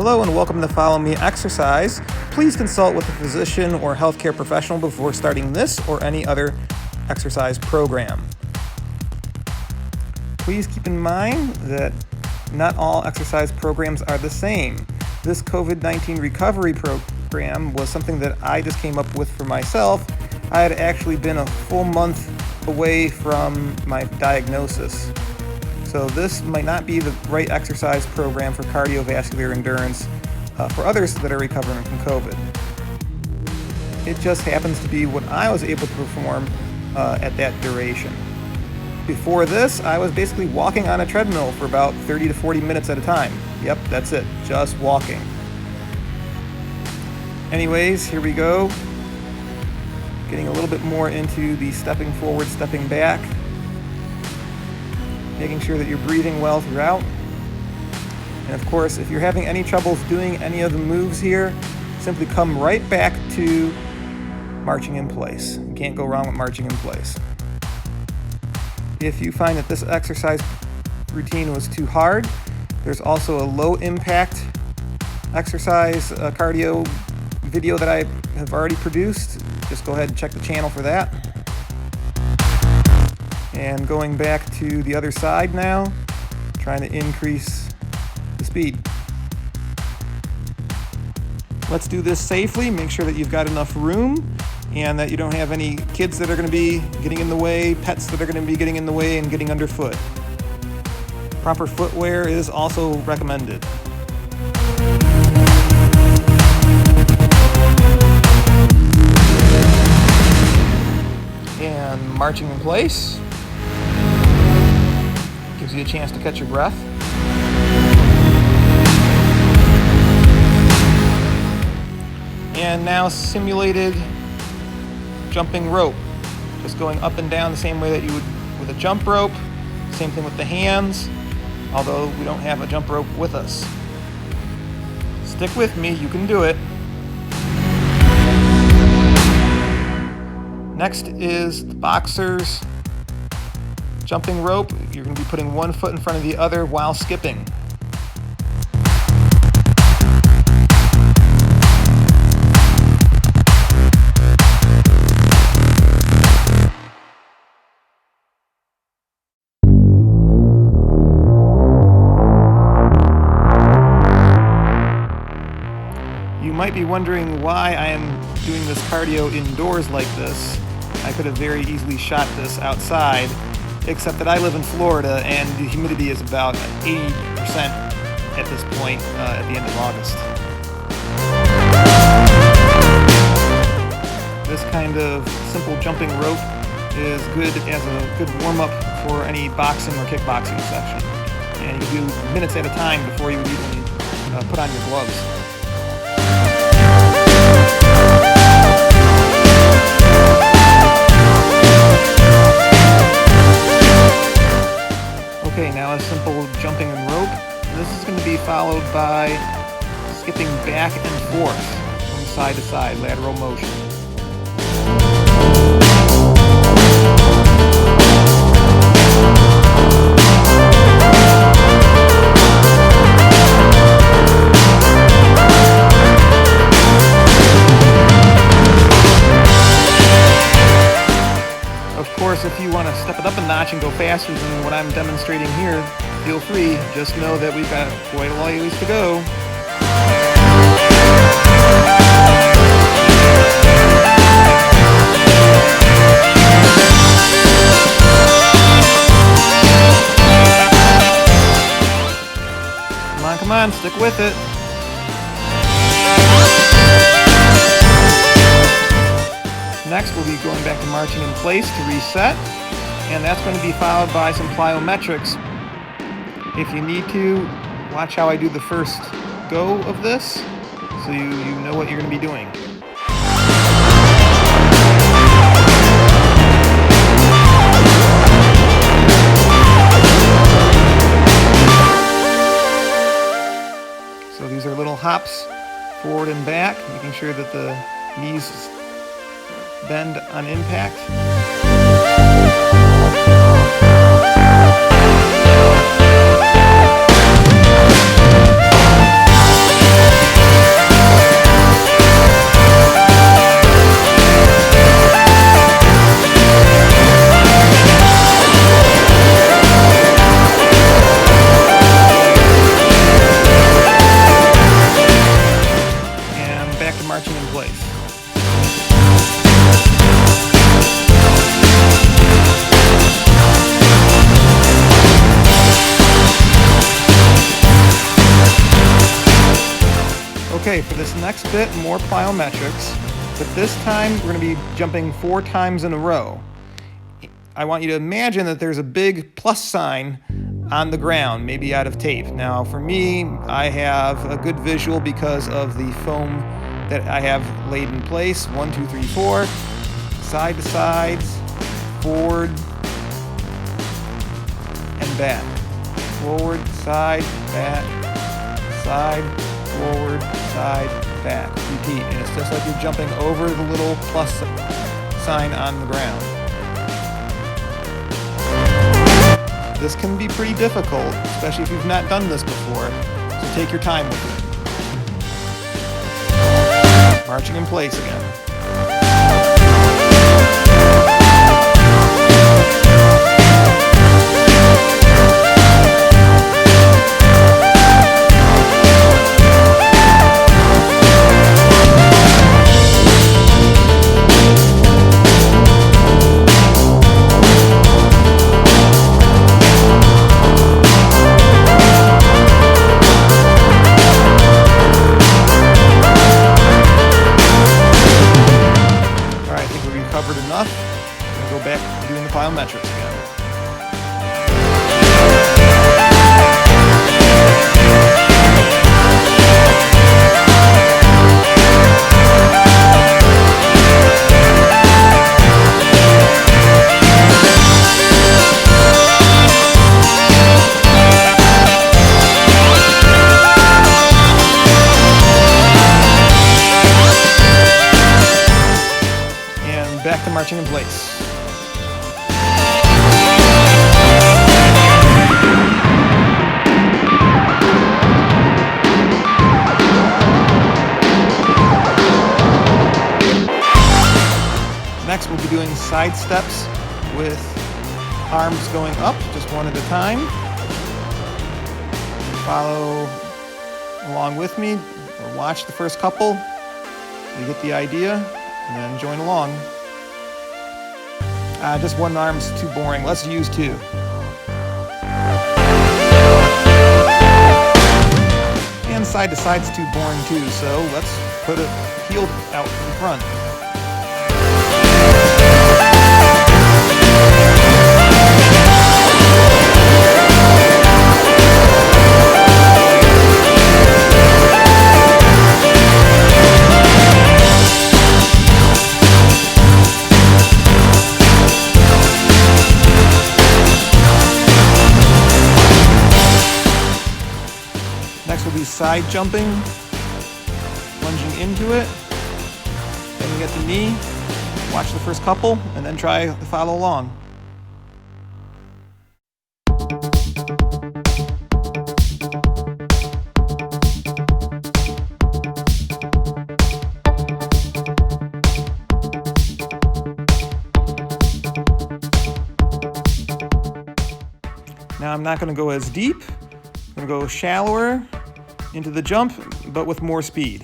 Hello and welcome to Follow Me Exercise. Please consult with a physician or healthcare professional before starting this or any other exercise program. Please keep in mind that not all exercise programs are the same. This COVID-19 recovery program was something that I just came up with for myself. I had actually been a full month away from my diagnosis. So this might not be the right exercise program for cardiovascular endurance for others that are recovering from COVID. It just happens to be what I was able to perform at that duration. Before this, I was basically walking on a treadmill for about 30 to 40 minutes at a time. Yep, that's it, just walking. Anyways, here we go. Getting a little bit more into the stepping forward, stepping back. Making sure that you're breathing well throughout. And of course, if you're having any troubles doing any of the moves here, simply come right back to marching in place. You can't go wrong with marching in place. If you find that this exercise routine was too hard, there's also a low impact exercise cardio video that I have already produced. Just go ahead and check the channel for that. And going back to the other side now, trying to increase the speed. Let's do this safely. Make sure that you've got enough room and that you don't have any kids that are going to be getting in the way, pets that are going to be getting in the way and getting underfoot. Proper footwear is also recommended. And marching in place. Gives you a chance to catch your breath. And now simulated jumping rope. Just going up and down the same way that you would with a jump rope. Same thing with the hands, although we don't have a jump rope with us. Stick with me, you can do it. Next is the boxer's jumping rope. You're going to be putting one foot in front of the other while skipping. You might be wondering why I am doing this cardio indoors like this. I could have very easily shot this outside, except that I live in Florida and the humidity is about 80% at this point at the end of August. This kind of simple jumping rope is good as a good warm-up for any boxing or kickboxing session. And you do minutes at a time before you would even put on your gloves. Okay, now a simple jumping and rope. This is going to be followed by skipping back and forth from side to side, lateral motion. If you want to step it up a notch and go faster than what I'm demonstrating here, feel free. Just know that we've got quite a ways to go. Come on, stick with it. Next, we'll be going back to marching in place to reset, and that's going to be followed by some plyometrics. If you need to, watch how I do the first go of this, so you know what you're going to be doing. So these are little hops forward and back, making sure that the knees bend on impact. next bit, more plyometrics, but this time we're going to be jumping 4 times in a row. I want you to imagine that there's a big plus sign on the ground, maybe out of tape. Now for me, I have a good visual because of the foam that I have laid in place. 1, 2, 3, 4, side to sides, forward, and back. Forward, side, back, side, forward, side, back. Repeat, and it's just like you're jumping over the little plus sign on the ground. This can be pretty difficult, especially if you've not done this before, so take your time with it. Marching in place again. Covered enough. I'm going to go back to doing the plyometrics again. Back to marching in place. Next, we'll be doing side steps with arms going up, just one at a time. Follow along with me, or watch the first couple. You get the idea, and then join along. Just one arm's too boring. Let's use 2. And side to side's too boring too, so let's put a heel out in front. Next will be side jumping, plunging into it, then you get the knee, watch the first couple, and then try to follow along. Now I'm not going to go as deep, I'm going to go shallower into the jump, but with more speed.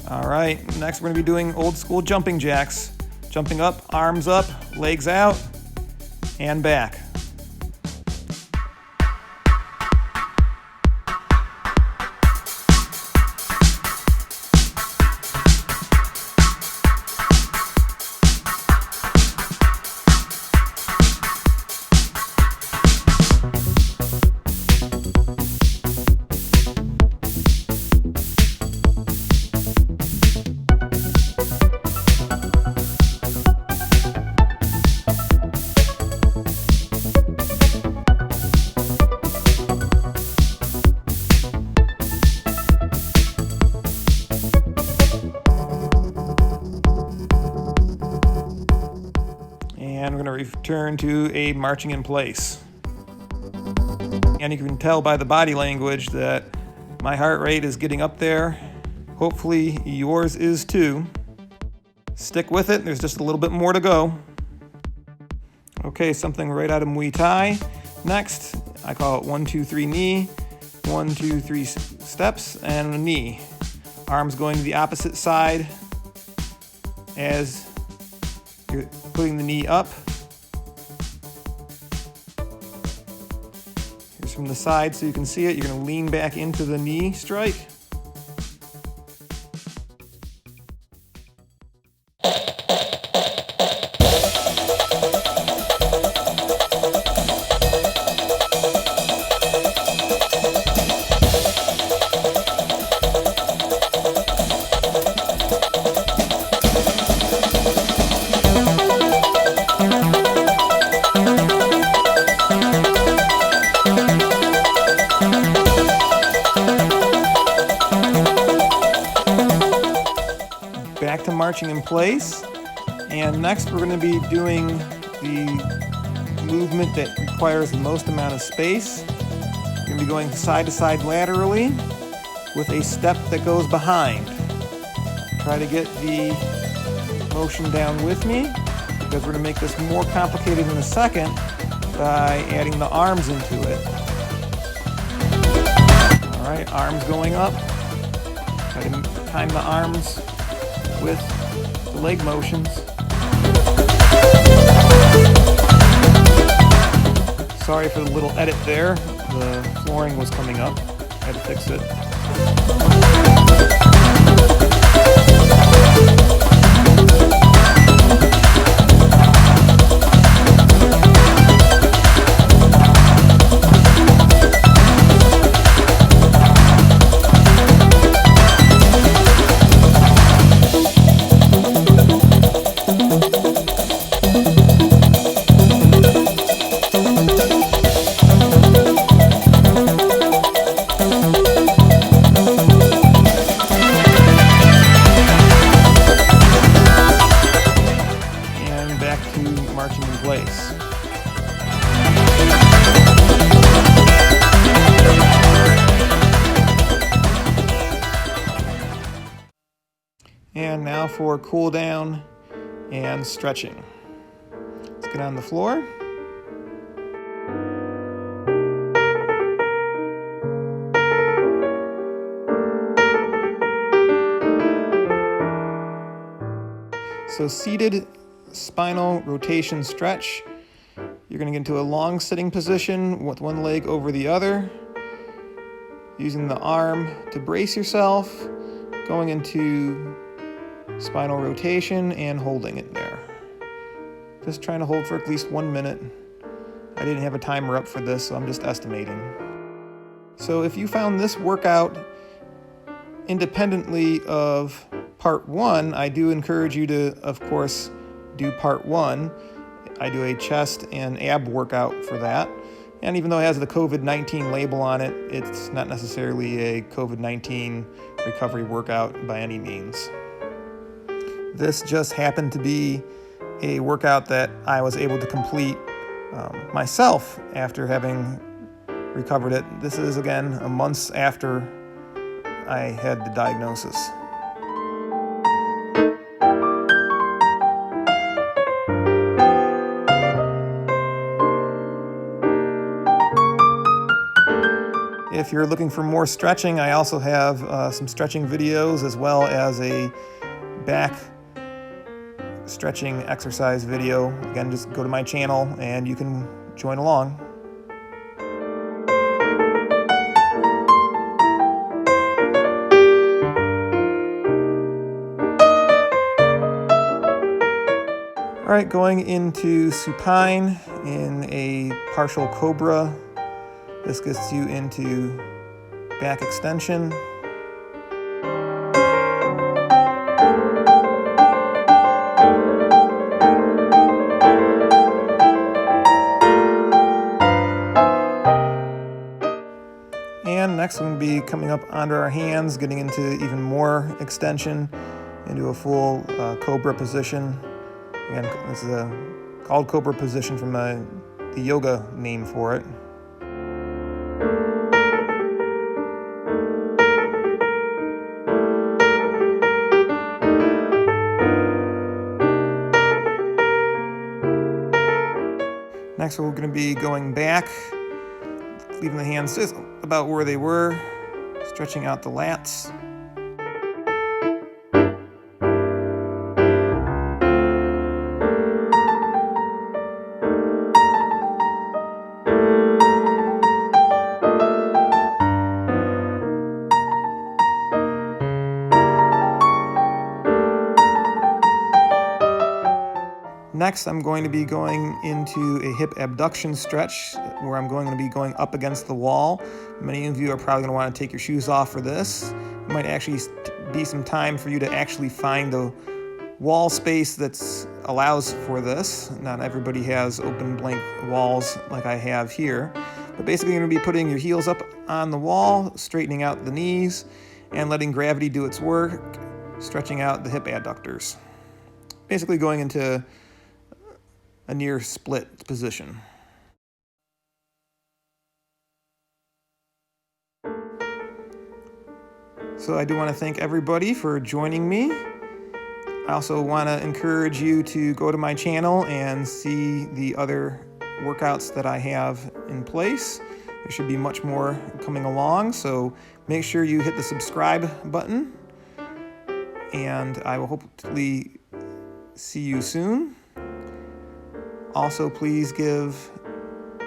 Alright, next we're going to be doing old school jumping jacks. Jumping up, arms up, legs out, and back. return to a marching in place. And you can tell by the body language that my heart rate is getting up there. Hopefully yours is too. Stick with it, there's just a little bit more to go. Okay, something right out of Muay Thai. Next, I call it 1, 2, 3 knee. 1, 2, 3 steps and a knee. Arms going to the opposite side as you're putting the knee up. Here's from the side so you can see it. You're going to lean back into the knee strike. Back to marching in place, and next we're going to be doing the movement that requires the most amount of space. We're going to be going side to side laterally with a step that goes behind. Try to get the motion down with me, because we're going to make this more complicated in a second by adding the arms into it. Alright, arms going up. Try to time the arms with the leg motions. Sorry for the little edit there. The flooring was coming up. I had to fix it. Marching in place. And now for cool down and stretching. Let's get on the floor. So seated spinal rotation stretch. You're going to get into a long sitting position with one leg over the other, using the arm to brace yourself, going into spinal rotation and holding it there. Just trying to hold for at least 1 minute. I didn't have a timer up for this, so I'm just estimating. So if you found this workout independently of part 1, I do encourage you to, of course, do part 1. I do a chest and ab workout for that. And even though it has the COVID-19 label on it, it's not necessarily a COVID-19 recovery workout by any means. This just happened to be a workout that I was able to complete myself after having recovered it. This is, again, months after I had the diagnosis. If you're looking for more stretching, I also have some stretching videos as well as a back stretching exercise video. Again, just go to my channel and you can join along. All right, going into supine in a partial cobra. This gets you into back extension. And next we're going to be coming up onto our hands, getting into even more extension, into a full cobra position. Again, this is called cobra position from the yoga name for it. Next, we're going to be going back, leaving the hands just about where they were, stretching out the lats. Next, I'm going to be going into a hip abduction stretch where I'm going to be going up against the wall. Many of you are probably going to want to take your shoes off for this. It might actually be some time for you to actually find the wall space that allows for this. Not everybody has open blank walls like I have here. But basically, you're going to be putting your heels up on the wall, straightening out the knees, and letting gravity do its work, stretching out the hip adductors. Basically going into a near split position. So I do want to thank everybody for joining me. I also want to encourage you to go to my channel and see the other workouts that I have in place. There should be much more coming along, so make sure you hit the subscribe button, and I will hopefully see you soon. Also, please give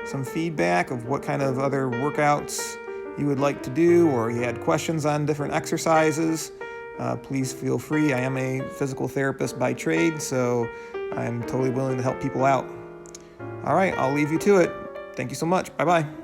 some feedback of what kind of other workouts you would like to do, or you had questions on different exercises. Please feel free. I am a physical therapist by trade, so I'm totally willing to help people out. All right, I'll leave you to it. Thank you so much. Bye-bye.